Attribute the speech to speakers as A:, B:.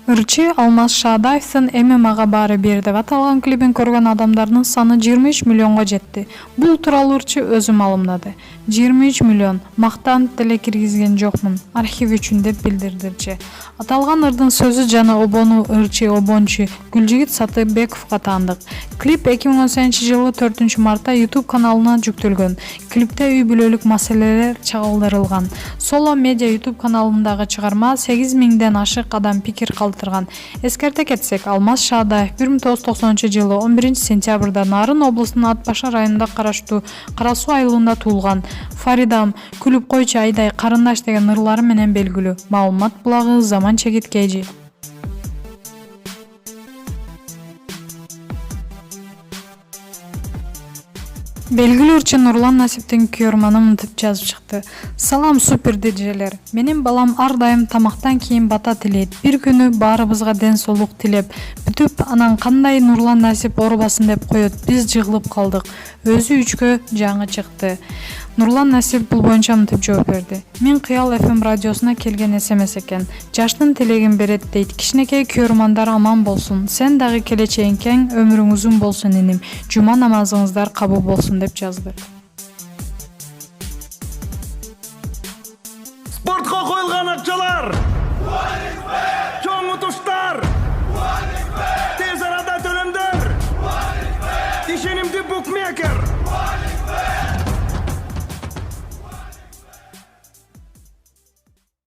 A: Ырчы Алмаз Шаадаевдин «Эми мага баары бер» деп аталган клибин көргөн адамдардын саны 23 миллионго жетти. Бул тууралуу Ырчы өзү маалымдады. 23 миллион. Мактанып деле киргизген жокмун. Архив үчүн деп билдирди Ырчы. Аталган ырдын сөзү жана обону Ырчы обончу Гүлжигит Сатыбековго таандык. Клип 2018-жылы 4-мартта YouTube каналына жүктөлгөн. Клипте үй бүлөлүк маселелер чагылдырылган. Solo Media YouTube каналындагы чыгарма 8000ден ашык адам пикир калтырган. Эскерте кетсек, Алмаз Шаадаев 1990-жылы 11-сентябрда Нарын облусунун Ат Башы районунда караштуу Кара Суу айылында туулган. Фаридам, күлүп койчу айдай, карындаш деген ырлары менен белгилүү. Маалымат булагы Заман Чегиткежи. Белгилүү ырчы Нурлан Насиптин күйөрманы мынтип жазып чыкты. Салам супер диджейлер. Менин балам ар дайым тамактан кийин бата тилейт. Бир күнү баарыбызга ден соолук тилеп, бүтүп анан кандай Нурлан Насип оорубасын деп коет. Биз жыгылып калдык. Өзү 3кө жаңы чыкты. Нурлан Насип бул боюнча мынтип жооп берди. Мен Кыял FM радиосуна келген SMS экен. Жаштын тилегин берет дейт. Кичинекей күйөрмандар аман болсун. Сен дагы келечегиң кең, өмүрүң узун болсун иним. Жума намазыңыздар кабыл болсун деп жазды.